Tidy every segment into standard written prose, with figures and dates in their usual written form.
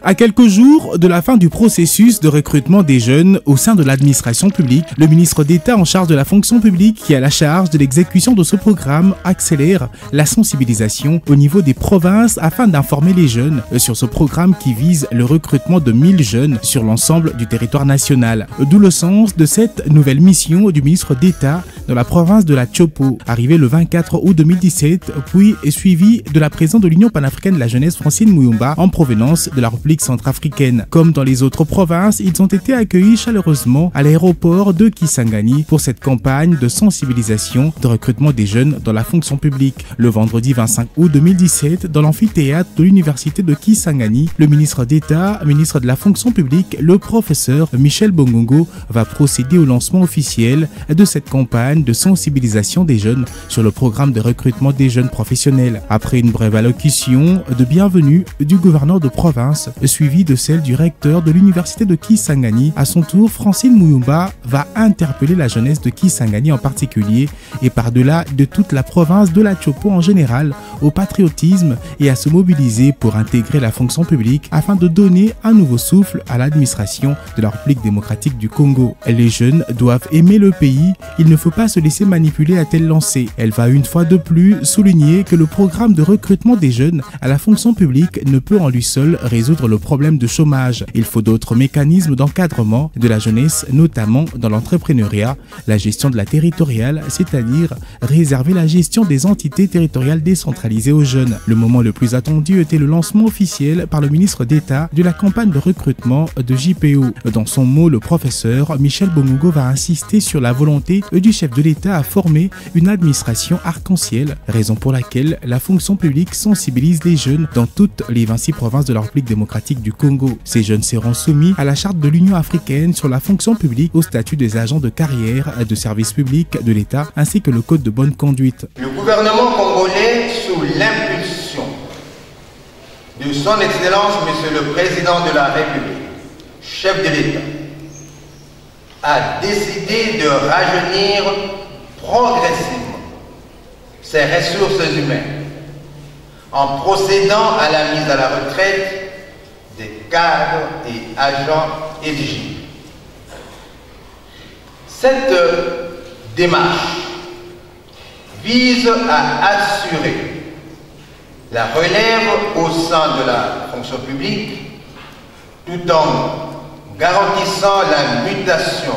À quelques jours de la fin du processus de recrutement des jeunes au sein de l'administration publique, le ministre d'État en charge de la fonction publique qui a la charge de l'exécution de ce programme accélère la sensibilisation au niveau des provinces afin d'informer les jeunes sur ce programme qui vise le recrutement de 1000 jeunes sur l'ensemble du territoire national. D'où le sens de cette nouvelle mission du ministre d'État dans la province de la Chopo, arrivé le 24 août 2017, puis suivi de la présence de l'Union panafricaine de la jeunesse Francine Muyumba en provenance de la République centrafricaine. Comme dans les autres provinces, ils ont été accueillis chaleureusement à l'aéroport de Kisangani pour cette campagne de sensibilisation de recrutement des jeunes dans la fonction publique. Le vendredi 25 août 2017, dans l'amphithéâtre de l'université de Kisangani, le ministre d'État, ministre de la fonction publique, le professeur Michel Bongongo, va procéder au lancement officiel de cette campagne de sensibilisation des jeunes sur le programme de recrutement des jeunes professionnels. Après une brève allocution de bienvenue du gouverneur de province, suivi de celle du recteur de l'université de Kisangani, à son tour, Francine Muyumba va interpeller la jeunesse de Kisangani en particulier et par-delà de toute la province de la Chopo en général au patriotisme et à se mobiliser pour intégrer la fonction publique afin de donner un nouveau souffle à l'administration de la République démocratique du Congo. Les jeunes doivent aimer le pays, il ne faut pas se laisser manipuler à tel lancer. Elle va une fois de plus souligner que le programme de recrutement des jeunes à la fonction publique ne peut en lui seul résoudre le problème de chômage. Il faut d'autres mécanismes d'encadrement de la jeunesse, notamment dans l'entrepreneuriat, la gestion de la territoriale, c'est-à-dire réserver la gestion des entités territoriales décentralisées aux jeunes. Le moment le plus attendu était le lancement officiel par le ministre d'État de la campagne de recrutement de JPO. Dans son mot, le professeur Michel Bongongo va insister sur la volonté du chef de l'État à former une administration arc-en-ciel, raison pour laquelle la fonction publique sensibilise les jeunes dans toutes les 26 provinces de la République démocratique du Congo. Ces jeunes seront soumis à la charte de l'Union africaine sur la fonction publique, au statut des agents de carrière de service public de l'État, ainsi que le code de bonne conduite. Le gouvernement congolais, sous l'impulsion de son Excellence Monsieur le Président de la République, chef de l'État, a décidé de rajeunir progressivement ses ressources humaines en procédant à la mise à la retraite des cadres et agents éligibles. Cette démarche vise à assurer la relève au sein de la fonction publique tout en garantissant la mutation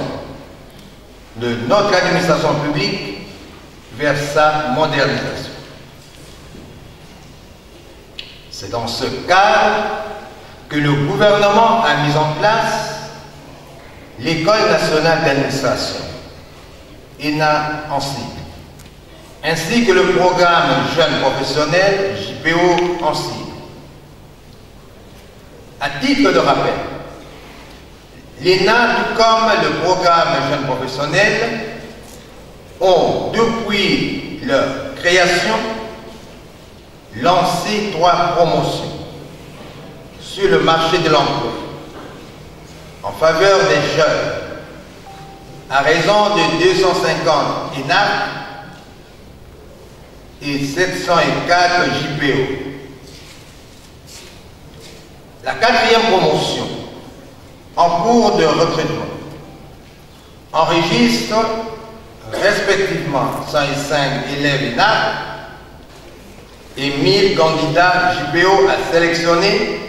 de notre administration publique vers sa modernisation. C'est dans ce cadre que le gouvernement a mis en place l'École nationale d'administration, ENA en cycle, ainsi que le programme Jeunes Professionnels, JPO en cycle. À titre de rappel, l'ENA, tout comme le programme Jeunes Professionnels, ont, depuis leur création, lancé 3 promotions sur le marché de l'emploi en faveur des jeunes à raison de 250 ENAC et 704 JPO. La 4e promotion en cours de recrutement enregistre respectivement 105 élèves ENAC et 1000 candidats JPO à sélectionner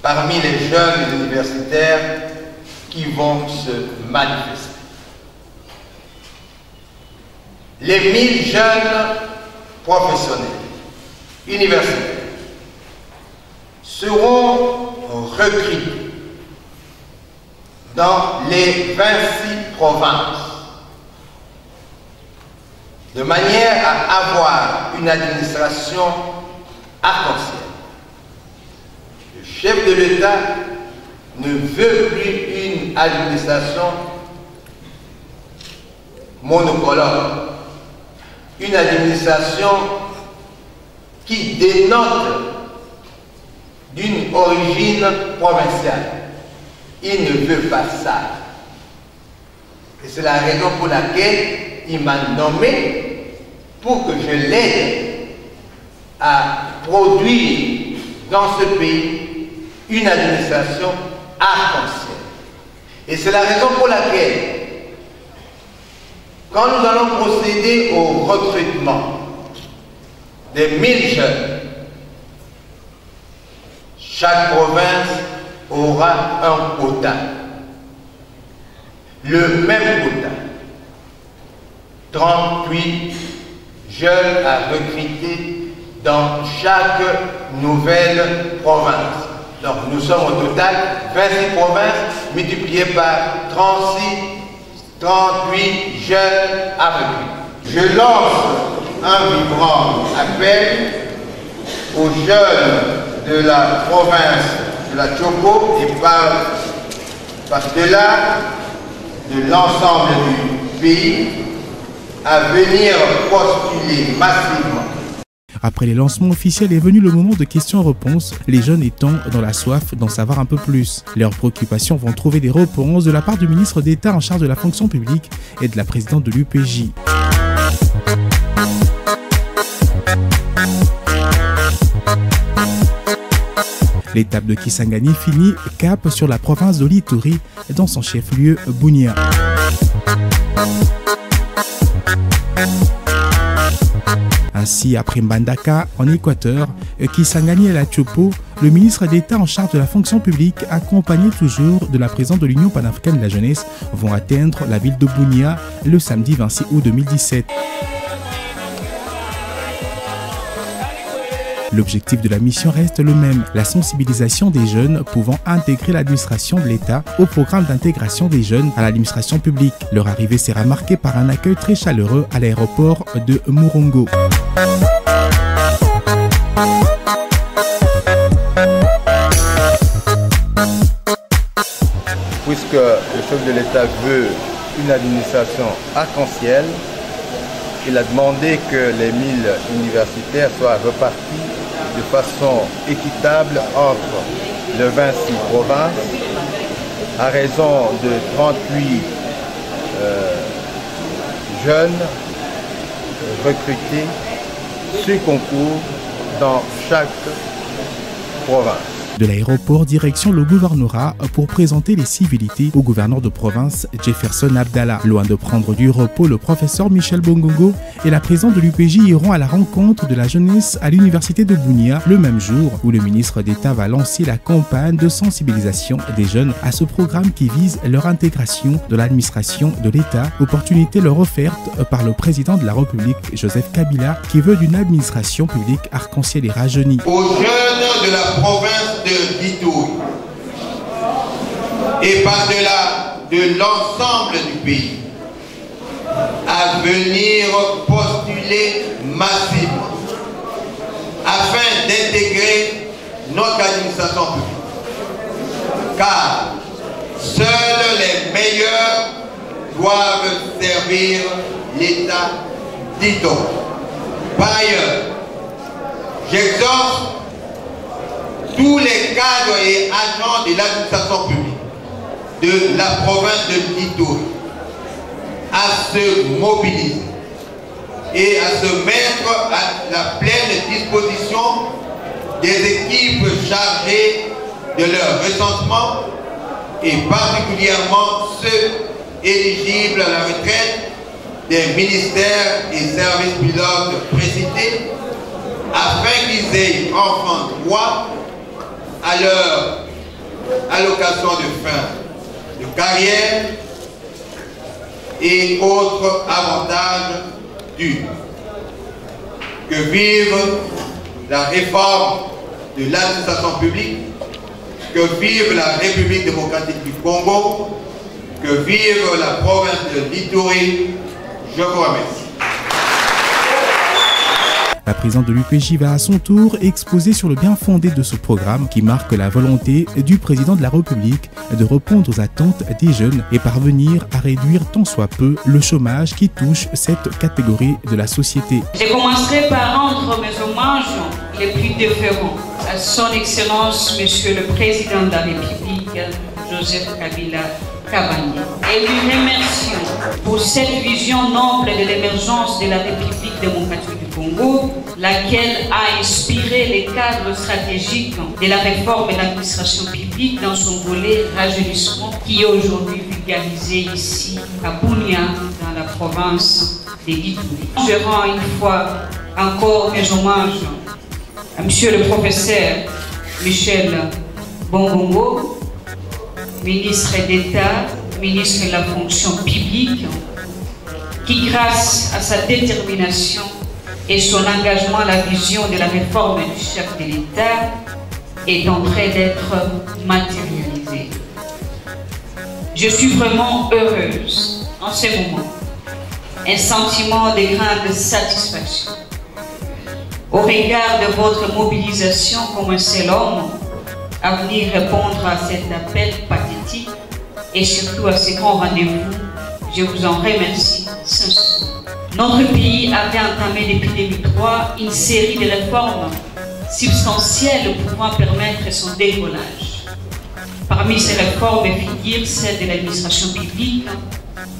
parmi les jeunes universitaires qui vont se manifester. Les 1000 jeunes professionnels universitaires seront recrutés dans les 26 provinces de manière à avoir une administration arc-en-ciel. Le chef de l'État ne veut plus une administration monocolore, une administration qui dénote d'une origine provinciale. Il ne veut pas ça. Et c'est la raison pour laquelle il m'a nommé pour que je l'aide à produire dans ce pays une administration arc-en-ciel. Et c'est la raison pour laquelle, quand nous allons procéder au recrutement des 1000 jeunes, chaque province aura un quota, le même quota, 38 jeunes à recruter dans chaque nouvelle province. Donc nous sommes au total 26 provinces multipliées par 38 jeunes à recruter. Je lance un vibrant appel aux jeunes de la province de la Tchoko et par-delà de l'ensemble du pays à venir postuler massivement. Après les lancements officiels est venu le moment de questions-réponses, les jeunes étant dans la soif d'en savoir un peu plus. Leurs préoccupations vont trouver des réponses de la part du ministre d'État en charge de la fonction publique et de la présidente de l'UPJ. L'étape de Kisangani finit cap sur la province de l'Ituri dans son chef-lieu Bunia. Ainsi, après Mbandaka, en Équateur, Kisangani et la Tchopo, le ministre d'État en charge de la fonction publique, accompagné toujours de la présidente de l'Union panafricaine de la jeunesse, vont atteindre la ville de Bunia le samedi 26 août 2017. L'objectif de la mission reste le même, la sensibilisation des jeunes pouvant intégrer l'administration de l'État au programme d'intégration des jeunes à l'administration publique. Leur arrivée sera marquée par un accueil très chaleureux à l'aéroport de Murongo. Puisque le chef de l'État veut une administration arc-en-ciel, il a demandé que les 1000 universitaires soient repartis de façon équitable entre les 26 provinces à raison de 38 jeunes recrutés sur concours dans chaque province. De l'aéroport, direction le gouvernorat pour présenter les civilités au gouverneur de province Jefferson Abdallah. Loin de prendre du repos, le professeur Michel Bongongo et la présidente de l'UPJ iront à la rencontre de la jeunesse à l'université de Bunia le même jour où le ministre d'État va lancer la campagne de sensibilisation des jeunes à ce programme qui vise leur intégration de l'administration de l'État, opportunité leur offerte par le président de la République Joseph Kabila qui veut d'une administration publique arc-en-ciel et rajeunie. Aux jeunes de la province de l'Ituri et par-delà de l'ensemble du pays à venir postuler massivement afin d'intégrer notre administration publique. Car seuls les meilleurs doivent servir l'État d'Ituri. Par ailleurs, j'exhorte tous les cadres et agents de l'administration publique de la province de l'Ituri à se mobiliser et à se mettre à la pleine disposition des équipes chargées de leur recensement et particulièrement ceux éligibles à la retraite des ministères et services pilotes précités afin qu'ils aient enfin droit à leur allocation de fin de carrière et autres avantages dus. Que vive la réforme de l'administration publique, que vive la République démocratique du Congo, que vive la province de l'Ituri. Je vous remercie. La présidente de l'UPJ va à son tour exposer sur le bien fondé de ce programme qui marque la volonté du président de la République de répondre aux attentes des jeunes et parvenir à réduire tant soit peu le chômage qui touche cette catégorie de la société. Je commencerai par rendre mes hommages les plus déférents à son Excellence Monsieur le Président de la République, Joseph Kabila Kabange, et lui remercions pour cette vision noble de l'émergence de la République démocratique du Congo. Bongo, laquelle a inspiré les cadres stratégiques de la réforme de l'administration publique dans son volet rajeunissement, qui est aujourd'hui vulgarisé ici à Bunia, dans la province des Ditouré. Je rends une fois encore mes hommages à Monsieur le professeur Michel Bongongo, ministre d'État, ministre de la fonction publique, qui, grâce à sa détermination et son engagement à la vision de la réforme du chef de l'État, est en train d'être matérialisée. Je suis vraiment heureuse en ce moment, un sentiment de grande satisfaction au regard de votre mobilisation comme un seul homme à venir répondre à cet appel pathétique et surtout à ce grand rendez-vous. Je vous en remercie sincèrement. Notre pays avait entamé depuis 2003 une série de réformes substantielles pouvant permettre son décollage. Parmi ces réformes figure celle de l'administration publique,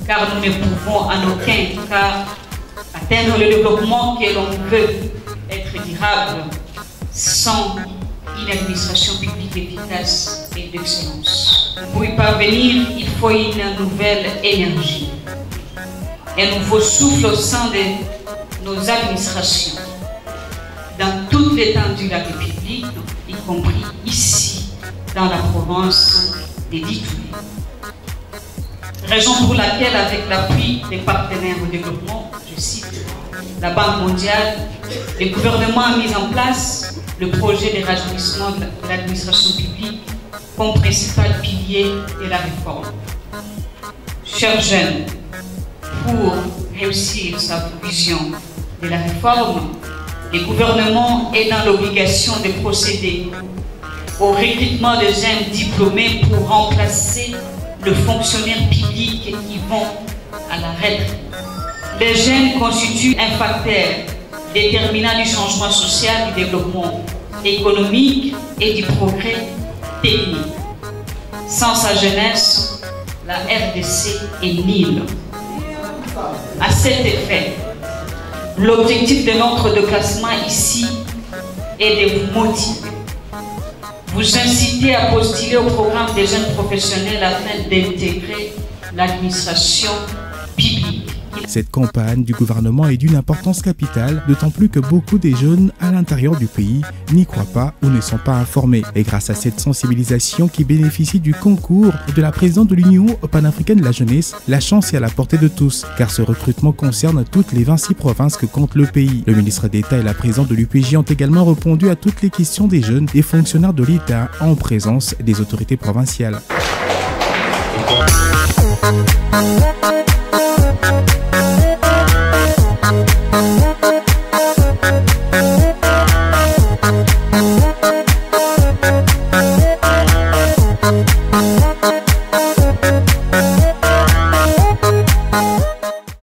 car nous ne pouvons en aucun cas atteindre le développement que l'on veut être durable sans une administration publique efficace et d'excellence. Pour y parvenir, il faut une nouvelle énergie, un nouveau souffle au sein de nos administrations, dans toute l'étendue de la République, y compris ici, dans la province des Ditouré. Raison pour laquelle, avec l'appui des partenaires au développement, je cite la Banque mondiale, le gouvernement a mis en place le projet de rajeunissement de l'administration publique comme principal pilier de la réforme. Chers jeunes, pour réussir sa vision de la réforme, le gouvernement est dans l'obligation de procéder au recrutement de jeunes diplômés pour remplacer le fonctionnaire public qui vont à la retraite. Les jeunes constituent un facteur déterminant du changement social, du développement économique et du progrès technique. Sans sa jeunesse, la RDC est nulle. À cet effet, l'objectif de notre déplacement ici est de vous motiver, vous inciter à postuler au programme des jeunes professionnels afin d'intégrer l'administration publique. Cette campagne du gouvernement est d'une importance capitale, d'autant plus que beaucoup des jeunes à l'intérieur du pays n'y croient pas ou ne sont pas informés. Et grâce à cette sensibilisation qui bénéficie du concours de la présidente de l'Union panafricaine de la jeunesse, la chance est à la portée de tous, car ce recrutement concerne toutes les 26 provinces que compte le pays. Le ministre d'État et la présidente de l'UPJ ont également répondu à toutes les questions des jeunes et fonctionnaires de l'État en présence des autorités provinciales.